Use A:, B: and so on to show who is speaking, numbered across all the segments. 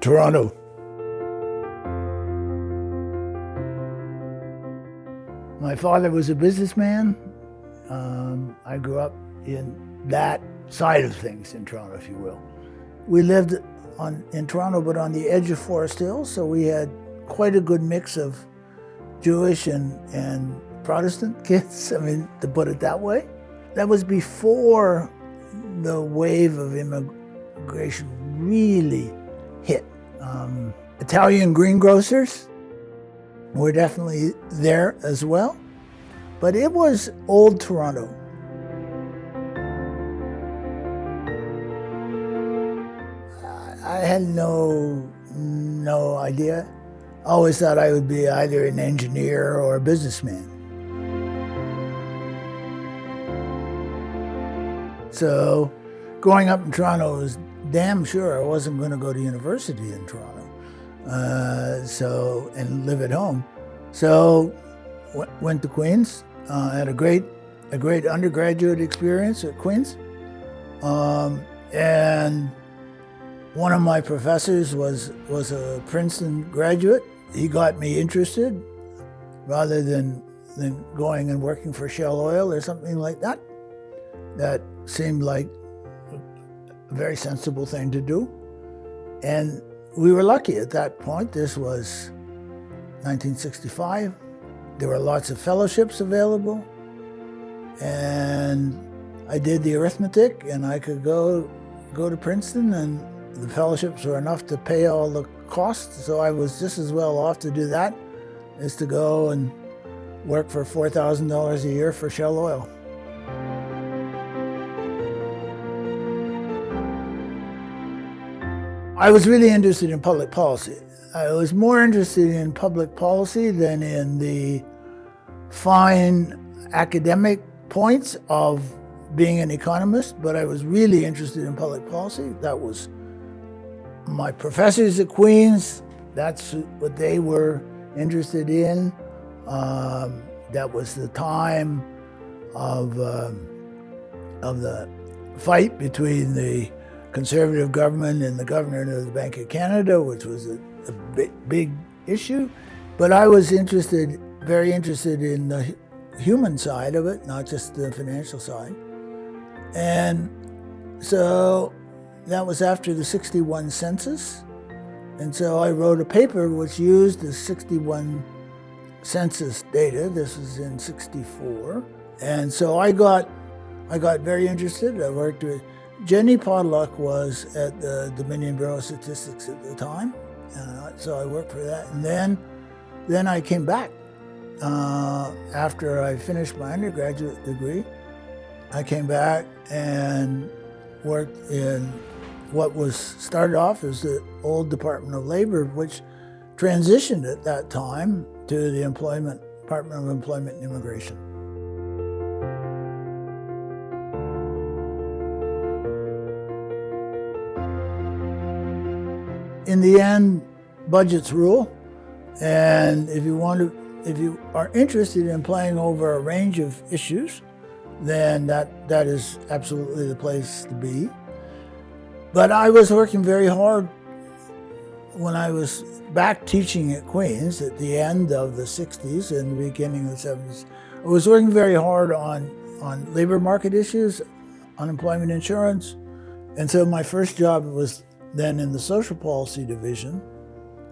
A: Toronto. My father was a businessman. I grew up in that side of things in Toronto, if you will. We lived in Toronto, but on the edge of Forest Hill, so we had quite a good mix of Jewish and Protestant kids, to put it that way. That was before the wave of immigration really hit. Italian greengrocers were definitely there as well, but it was old Toronto. I had no idea. I always thought I would be either an engineer or a businessman. So growing up in Toronto, I was damn sure I wasn't going to go to university in Toronto and live at home. So went to Queen's, had a great undergraduate experience at Queen's. And one of my professors was a Princeton graduate. He got me interested rather than going and working for Shell Oil or something like that. That seemed like a very sensible thing to do. And we were lucky at that point. This was 1965. There were lots of fellowships available. And I did the arithmetic, and I could go to Princeton, and the fellowships were enough to pay all the costs. So I was just as well off to do that as to go and work for $4,000 a year for Shell Oil. I was really interested in public policy. I was more interested in public policy than in the fine academic points of being an economist, but I was really interested in public policy. That was my professors at Queen's. That's what they were interested in. That was the time of the fight between the Conservative government and the governor of the Bank of Canada, which was a big issue. But I was very interested in the human side of it, not just the financial side. And so that was after the 61 census. And so I wrote a paper which used the 61 census data. This was in 64. And so I got very interested. I worked with Jenny Podluck was at the Dominion Bureau of Statistics at the time. So I worked for that. And then I came back after I finished my undergraduate degree. I came back and worked in what was started off as the old Department of Labor, which transitioned at that time to the Department of Employment and Immigration. In the end, budgets rule, and if you are interested in playing over a range of issues, then that is absolutely the place to be. But I was working very hard when I was back teaching at Queen's at the end of the 60s and the beginning of the 70s. I was working very hard on labor market issues, unemployment insurance, and so my first job was then in the social policy division,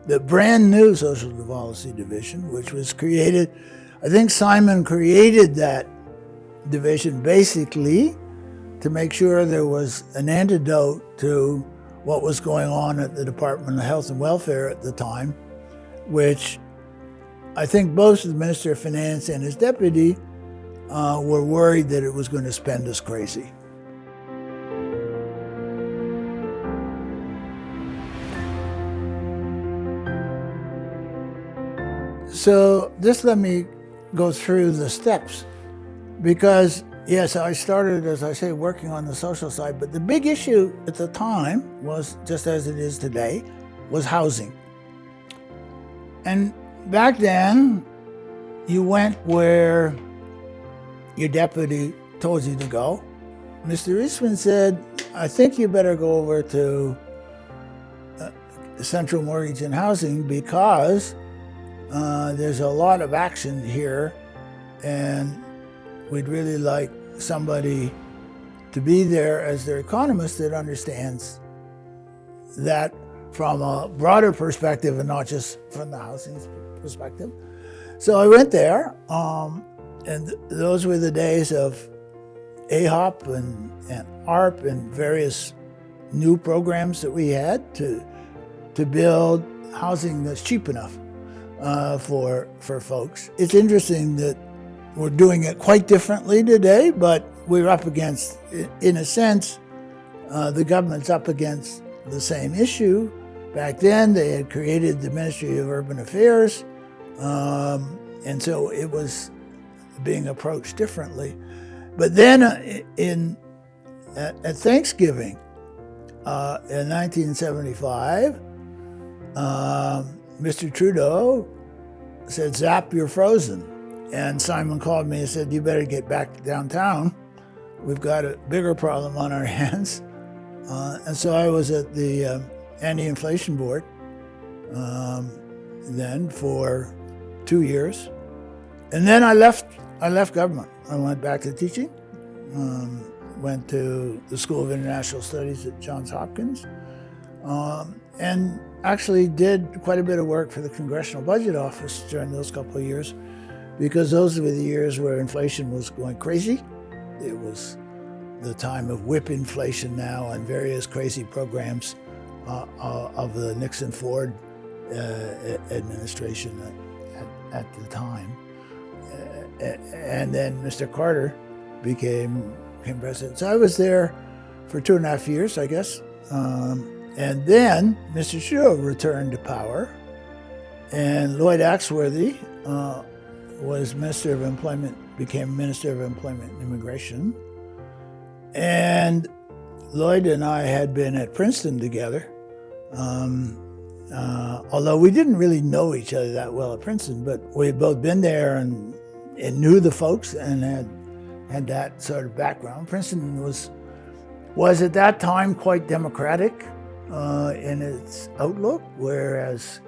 A: the brand new social policy division, which was created. I think Simon created that division basically to make sure there was an antidote to what was going on at the Department of Health and Welfare at the time, which I think both the Minister of Finance and his deputy were worried that it was going to spend us crazy. So just let me go through the steps, because yes, I started, as I say, working on the social side, but the big issue at the time was, just as it is today, was housing. And back then, you went where your deputy told you to go. Mr. Eastman said, I think you better go over to central mortgage and housing because there's a lot of action here, and we'd really like somebody to be there as their economist that understands that from a broader perspective and not just from the housing perspective. So I went there, and those were the days of AHOP and ARP and various new programs that we had to build housing that's cheap enough for folks. It's interesting that we're doing it quite differently today, but we're up against, in a sense, the government's up against the same issue. Back then, they had created the Ministry of Urban Affairs, and so it was being approached differently. But then at Thanksgiving in 1975, Mr. Trudeau said, "Zap, you're frozen." And Simon called me and said, "You better get back downtown. We've got a bigger problem on our hands." And so I was at the Anti-Inflation Board then for 2 years. And then I left government. I went back to teaching, went to the School of International Studies at Johns Hopkins, and actually did quite a bit of work for the Congressional Budget Office during those couple of years, because those were the years where inflation was going crazy. It was the time of whip inflation now and various crazy programs of the Nixon-Ford administration at the time. And then Mr. Carter became president. So I was there for 2.5 years, I guess. And then Mr. Trudeau returned to power, and Lloyd Axworthy was Minister of Employment, became Minister of Employment and Immigration. And Lloyd and I had been at Princeton together, although we didn't really know each other that well at Princeton, but we had both been there and knew the folks and had that sort of background. Princeton was at that time quite democratic in its outlook, whereas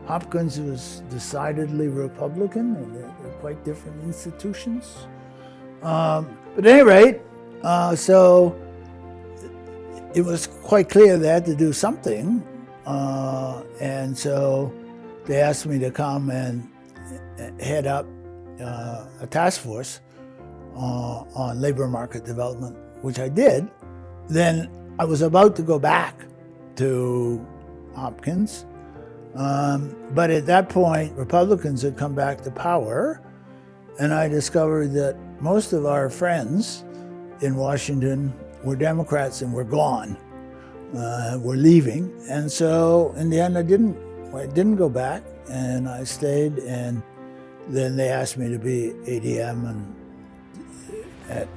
A: Hopkins was decidedly Republican, and they're quite different institutions. But at any rate, so it was quite clear they had to do something, and so they asked me to come and head up a task force on labor market development, which I did. Then I was about to go back to Hopkins, but at that point, Republicans had come back to power, and I discovered that most of our friends in Washington were Democrats and were gone, were leaving. And so in the end, I didn't go back, and I stayed, and then they asked me to be ADM and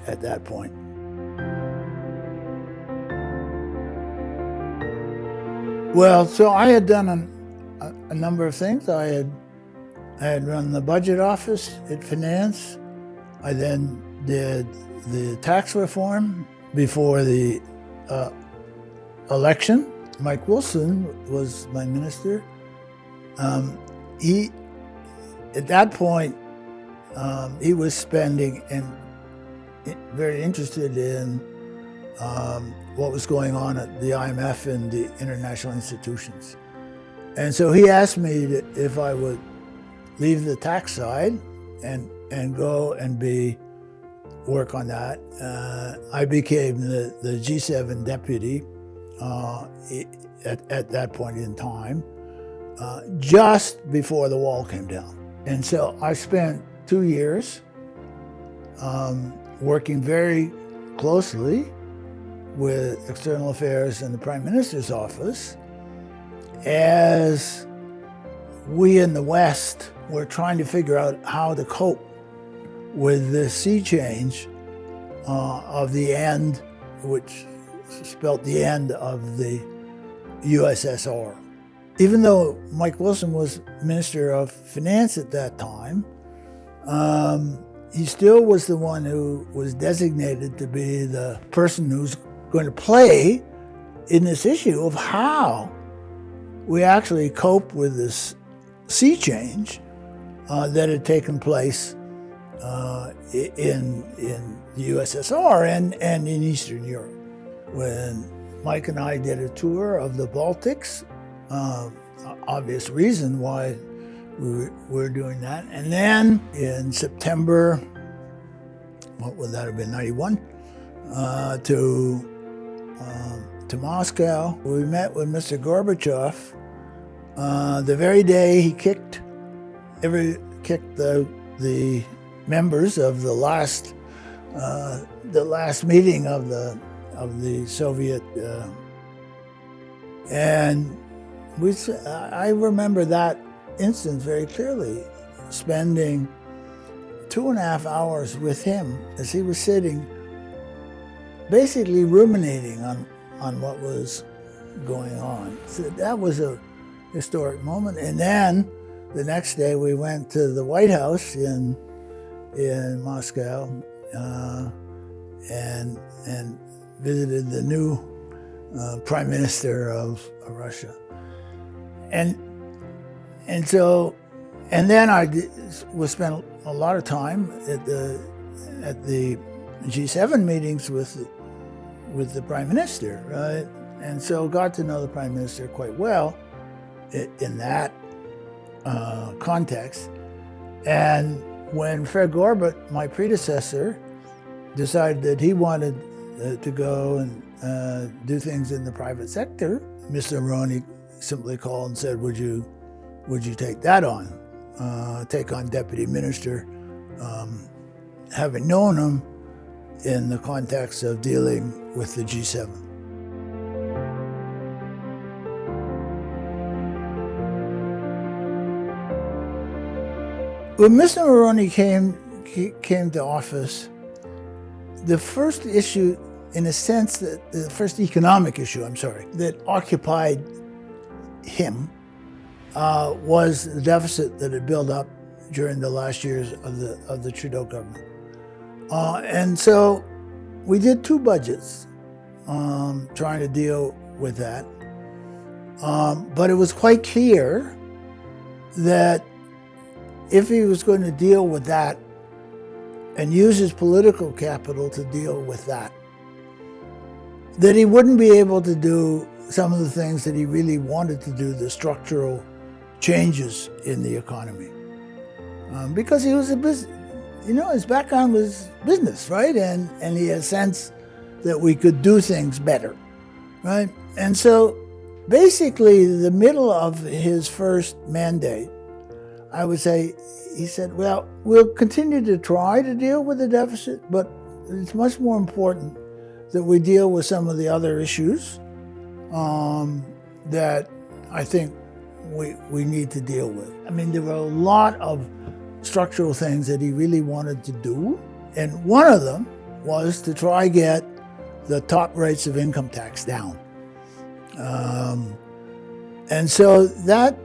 A: at that point. Well, so I had done a number of things. I had run the budget office at Finance. I then did the tax reform before the election. Mike Wilson was my minister. At that point, he was spending and very interested in what was going on at the IMF and the international institutions. And so he asked me if I would leave the tax side and go and work on that. I became the G7 deputy at that point in time, just before the wall came down. And so I spent 2 years working very closely with External Affairs and the Prime Minister's office as we in the West were trying to figure out how to cope with the sea change of the end, which spelt the end of the USSR. Even though Mike Wilson was Minister of Finance at that time, he still was the one who was designated to be the person who's going to play in this issue of how we actually coped with this sea change that had taken place in the USSR and in Eastern Europe. When Mike and I did a tour of the Baltics, obvious reason why we were doing that. And then in September, what would that have been, 91, to Moscow. We met with Mr. Gorbachev the very day he kicked the members of the last meeting of the Soviet, and I remember that instance very clearly, spending 2.5 hours with him as he was sitting, basically ruminating on what was going on. So that was a historic moment. And then the next day we went to the White House in Moscow and visited the new Prime Minister of Russia. And then we spent a lot of time at the G7 meetings with the Prime Minister, right? And so got to know the Prime Minister quite well in that context. And when Fred Gorbat, my predecessor, decided that he wanted to go and do things in the private sector, Mr. Mulroney simply called and said, would you take that on? Take on deputy minister, having known him in the context of dealing with the G7. When Mr. Mulroney came to office, the first issue, in a sense, the first economic issue, that occupied him was the deficit that had built up during the last years of the Trudeau government. And so we did 2 budgets trying to deal with that. But it was quite clear that if he was going to deal with that and use his political capital to deal with that he wouldn't be able to do some of the things that he really wanted to do, the structural changes in the economy. Because he was his background was business, right? And he had a sense that we could do things better, right? And so basically the middle of his first mandate, I would say, he said, well, we'll continue to try to deal with the deficit, but it's much more important that we deal with some of the other issues that I think we need to deal with. I mean, there were a lot of structural things that he really wanted to do, and one of them was to try get the top rates of income tax down. And so that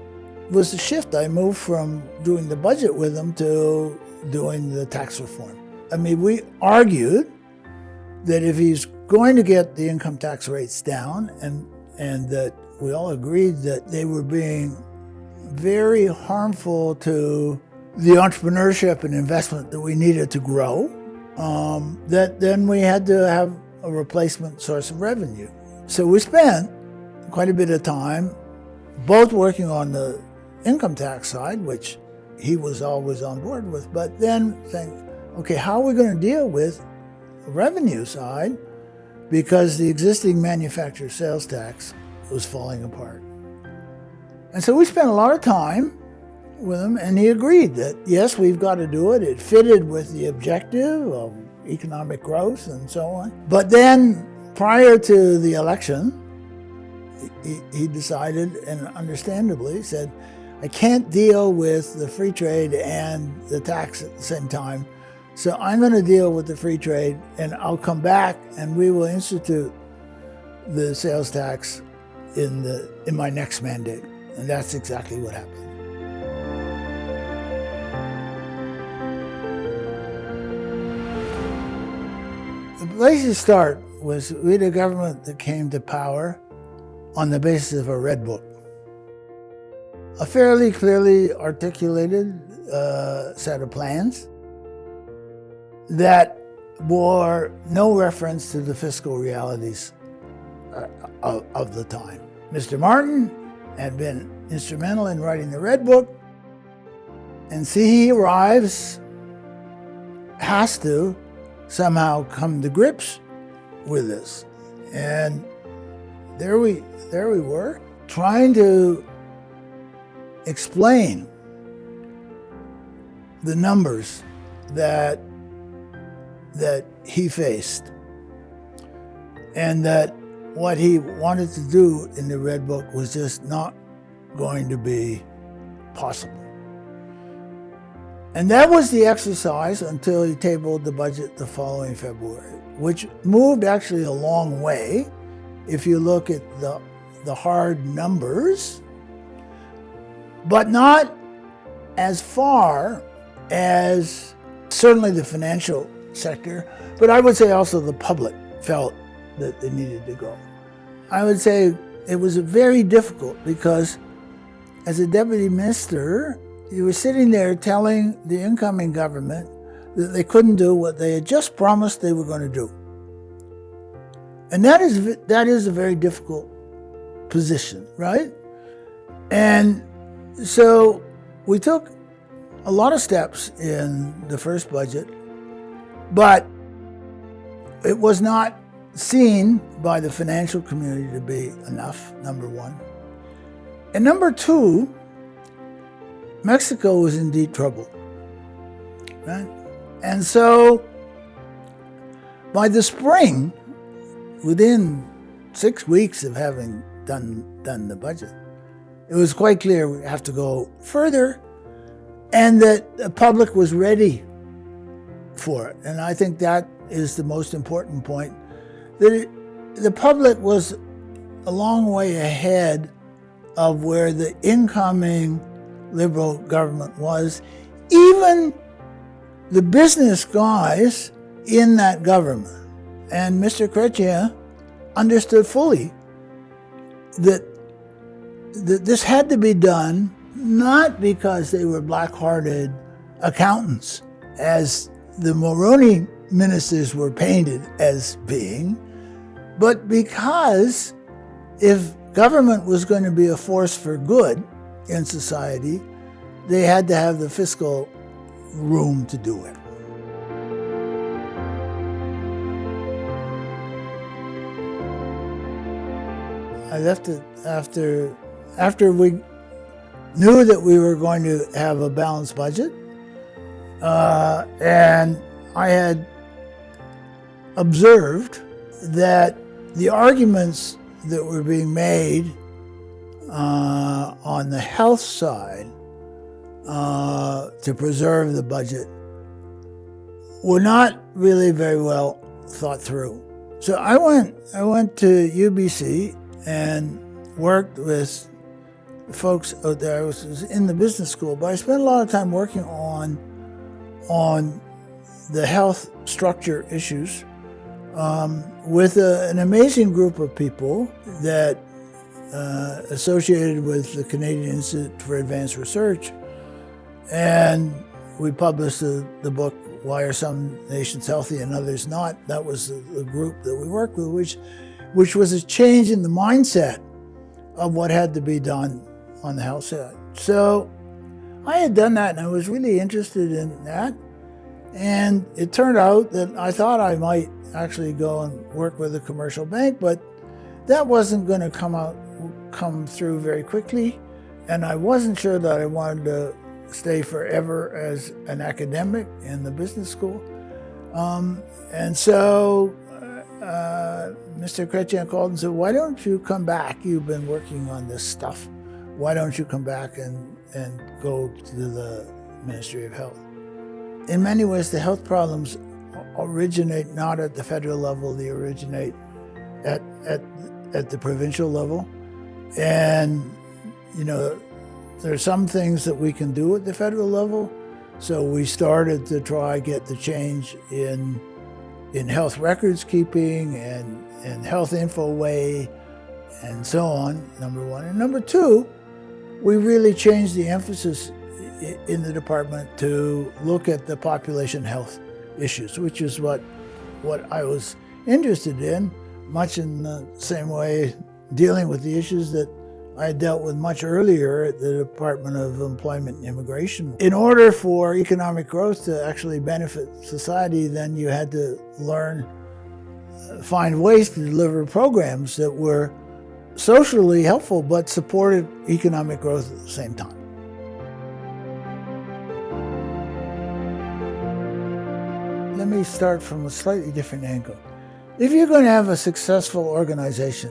A: was the shift. I moved from doing the budget with him to doing the tax reform. I mean, we argued that if he's going to get the income tax rates down, and that we all agreed that they were being very harmful to the entrepreneurship and investment that we needed to grow, that then we had to have a replacement source of revenue. So we spent quite a bit of time both working on the income tax side, which he was always on board with, but then saying, okay, how are we going to deal with the revenue side? Because the existing manufacturer sales tax was falling apart. And so we spent a lot of time with him, and he agreed that, yes, we've got to do it. It fitted with the objective of economic growth and so on. But then, prior to the election, he decided, and understandably said, I can't deal with the free trade and the tax at the same time, so I'm going to deal with the free trade, and I'll come back and we will institute the sales tax in my next mandate. And that's exactly what happened. The place to start was we had a government that came to power on the basis of a red book. a fairly clearly articulated set of plans that bore no reference to the fiscal realities of the time. Mr. Martin had been instrumental in writing the Red Book, and he has to somehow come to grips with this. And there we were, trying to explain the numbers that he faced, and that what he wanted to do in the Red Book was just not going to be possible. And that was the exercise until he tabled the budget the following February, which moved actually a long way if you look at the hard numbers, but not as far as certainly the financial sector, but I would say also the public felt that they needed to go. I would say it was very difficult because as a deputy minister, you were sitting there telling the incoming government that they couldn't do what they had just promised they were going to do. And that is a very difficult position, right? And so we took a lot of steps in the first budget, but it was not seen by the financial community to be enough, number one. And number two, Mexico was in deep trouble, right? And so by the spring, within 6 weeks of having done the budget, it was quite clear we have to go further, and that the public was ready for it. And I think that is the most important point, that the public was a long way ahead of where the incoming Liberal government was. Even the business guys in that government and Mr. Chrétien understood fully that this had to be done not because they were black-hearted accountants, as the Mulroney ministers were painted as being, but because if government was going to be a force for good in society, they had to have the fiscal room to do it. I left it after we knew that we were going to have a balanced budget, and I had observed that the arguments that were being made on the health side to preserve the budget were not really very well thought through. So I went to UBC and worked with folks out there. I was in the business school, but I spent a lot of time working on the health structure issues with an amazing group of people that associated with the Canadian Institute for Advanced Research. And we published the book, Why Are Some Nations Healthy and Others Not? That was the group that we worked with, which was a change in the mindset of what had to be done on the health side. So I had done that, and I was really interested in that. And it turned out that I thought I might actually go and work with a commercial bank, but that wasn't going to come through very quickly. And I wasn't sure that I wanted to stay forever as an academic in the business school. And so Mr. Chrétien called and said, why don't you come back? You've been working on this stuff. Why don't you come back and go to the Ministry of Health? In many ways, the health problems originate not at the federal level, they originate at the provincial level. And, you know, there are some things that we can do at the federal level. So we started to try get the change in health records keeping and health info way and so on, number one. And number two, we really changed the emphasis in the department to look at the population health issues, which is what I was interested in, much in the same way dealing with the issues that I dealt with much earlier at the Department of Employment and Immigration. In order for economic growth to actually benefit society, then you had to find ways to deliver programs that were socially helpful but supported economic growth at the same time. Let me start from a slightly different angle. If you're going to have a successful organization,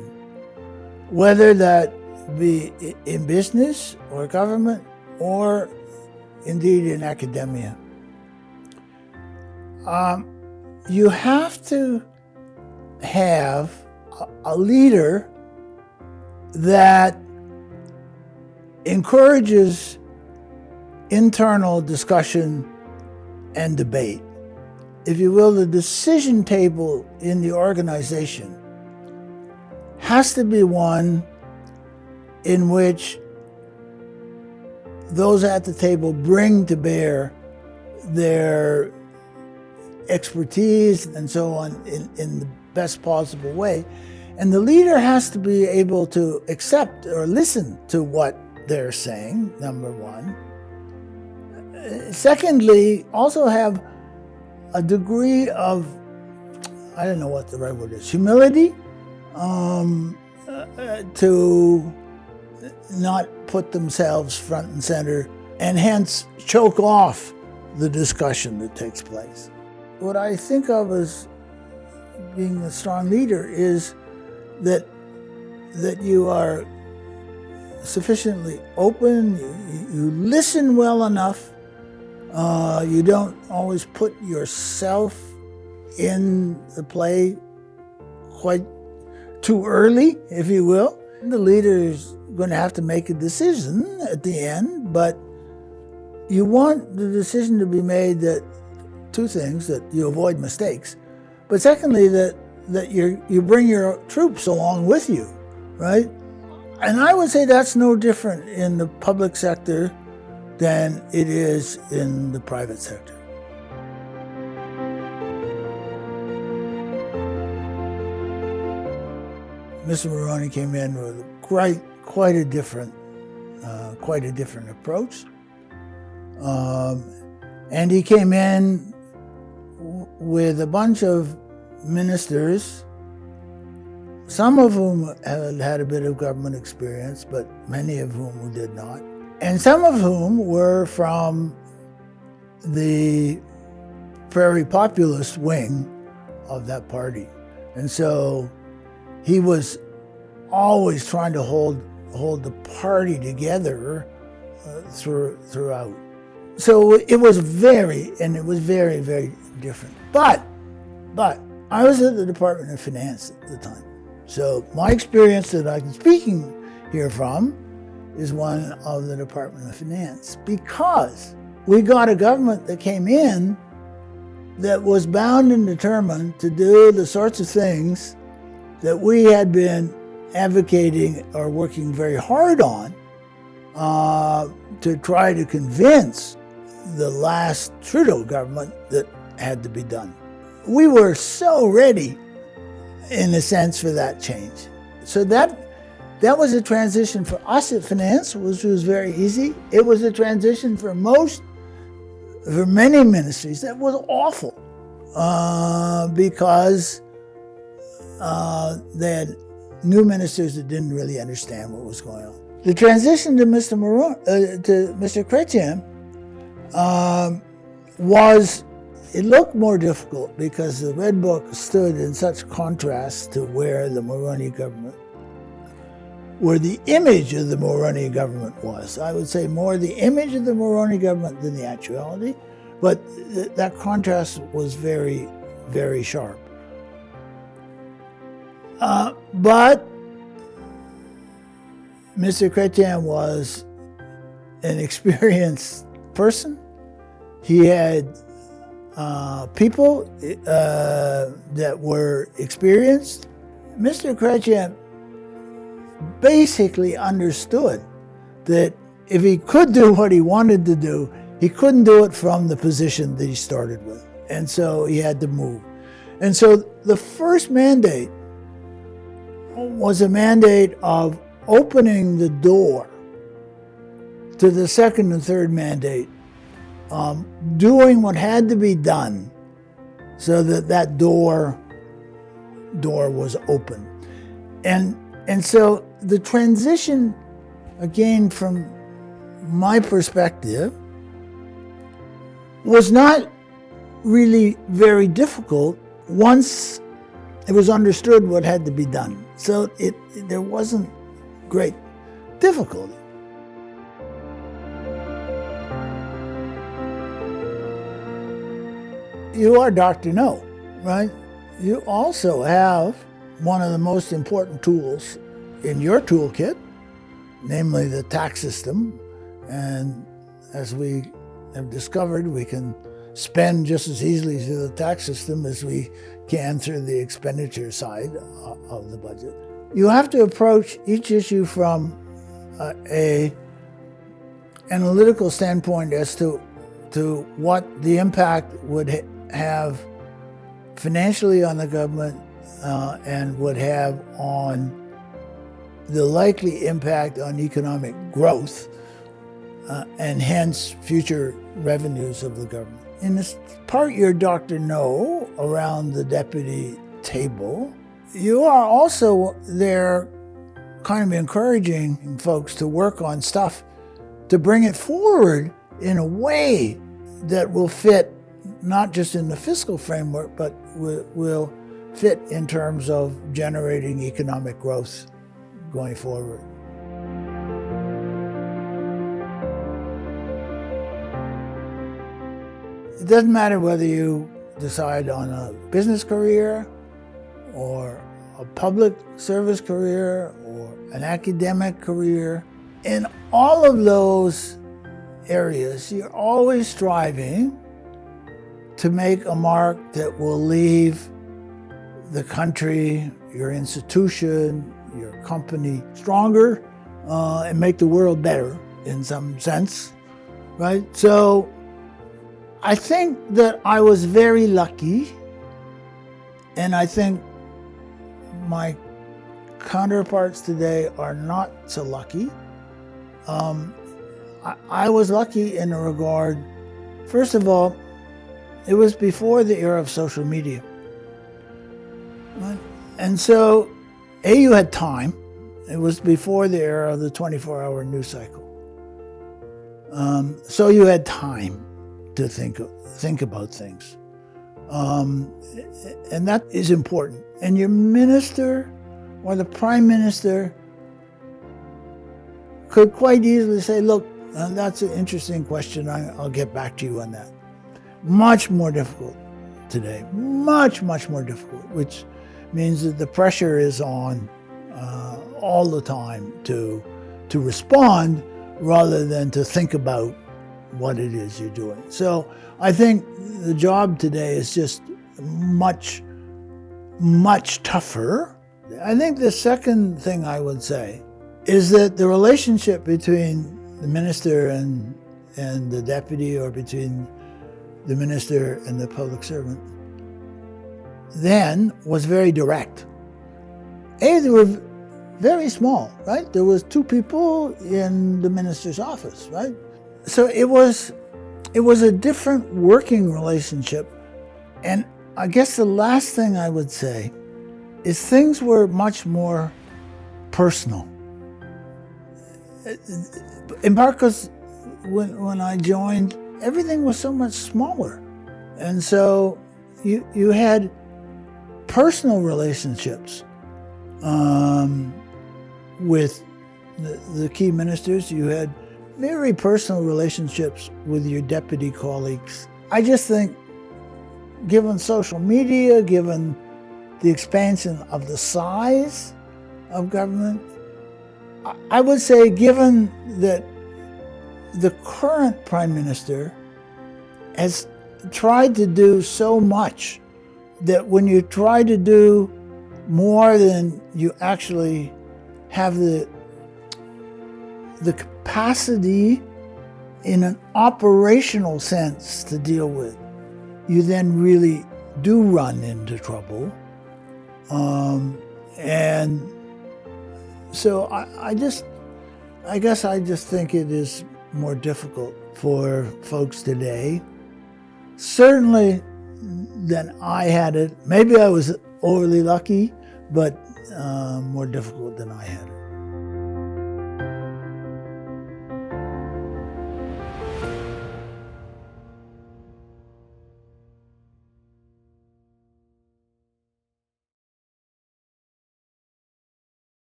A: whether that be in business or government or indeed in academia, you have to have a leader that encourages internal discussion and debate. If you will, the decision table in the organization has to be one in which those at the table bring to bear their expertise and so on in the best possible way. And the leader has to be able to accept or listen to what they're saying, number one. Secondly, also have a degree of, I don't know what the right word is, humility, to not put themselves front and center and hence choke off the discussion that takes place. What I think of as being a strong leader is that you are sufficiently open, you listen well enough, you don't always put yourself in the play quite too early, if you will. The leader is going to have to make a decision at the end, but you want the decision to be made that two things, that you avoid mistakes, but secondly, that you bring your troops along with you, right? And I would say that's no different in the public sector than it is in the private sector. Mr. Mulroney came in with quite a different approach, and he came in with a bunch of ministers, some of whom had a bit of government experience, but many of whom did not, and some of whom were from the very populist wing of that party. And so he was always trying to hold the party together throughout. So it was very, very different. But I was at the Department of Finance at the time. So my experience that I'm speaking here from is one of the Department of Finance, because we got a government that came in that was bound and determined to do the sorts of things that we had been advocating or working very hard on to try to convince the last Trudeau government that had to be done. We were so ready, in a sense, for that change. So that was a transition for us at Finance, which was very easy. It was a transition for many ministries that was awful, because they had new ministers that didn't really understand what was going on. The transition to Mr. Chrétien it looked more difficult because the Red Book stood in such contrast to where the Mulroney government, where the image of the Mulroney government was. I would say more the image of the Mulroney government than the actuality, but that contrast was very, very sharp. But Mr. Chrétien was an experienced person. He had people that were experienced. Mr. Chrétien basically understood that if he could do what he wanted to do, he couldn't do it from the position that he started with. And so he had to move. And so the first mandate was a mandate of opening the door to the second and third mandate, doing what had to be done so that that door was open. And so the transition, again, from my perspective, was not really very difficult once it was understood what had to be done. So there wasn't great difficulty. You are Dr. No, right? You also have one of the most important tools in your toolkit, namely the tax system. And as we have discovered, we can spend just as easily through the tax system as we can through the expenditure side of the budget. You have to approach each issue from a analytical standpoint as to what the impact would have financially on the government and would have on the likely impact on economic growth and hence future revenues of the government. In this part you're Dr. No around the deputy table, you are also there kind of encouraging folks to work on stuff to bring it forward in a way that will fit not just in the fiscal framework, but will fit in terms of generating economic growth going forward. It doesn't matter whether you decide on a business career or a public service career or an academic career. In all of those areas, you're always striving to make a mark that will leave the country, your institution, your company stronger and make the world better in some sense, right? So I think that I was very lucky, and I think my counterparts today are not so lucky. I was lucky in a regard. First of all, it was before the era of social media. Right? And so, you had time. It was before the era of the 24-hour news cycle. So you had time to think about things. And that is important. And your minister or the prime minister could quite easily say, look, that's an interesting question. I'll get back to you on that. Much more difficult today. Much, much more difficult, which means that the pressure is on all the time to respond rather than to think about what it is you're doing. So I think the job today is just much, much tougher. I think the second thing I would say is that the relationship between the minister and the deputy, or between the minister and the public servant, then was very direct. They were very small, right? There was 2 people in the minister's office, right? So it was a different working relationship. And I guess the last thing I would say is things were much more personal. In part because when I joined, everything was so much smaller. And so you had personal relationships with the key ministers. You had very personal relationships with your deputy colleagues. I just think, given social media, given the expansion of the size of government, I would say, given that the current prime minister has tried to do so much, that when you try to do more than you actually have the the capacity in an operational sense to deal with, you then really do run into trouble. And so I guess I just think it is more difficult for folks today, certainly than I had it. Maybe I was overly lucky, but more difficult than I had it.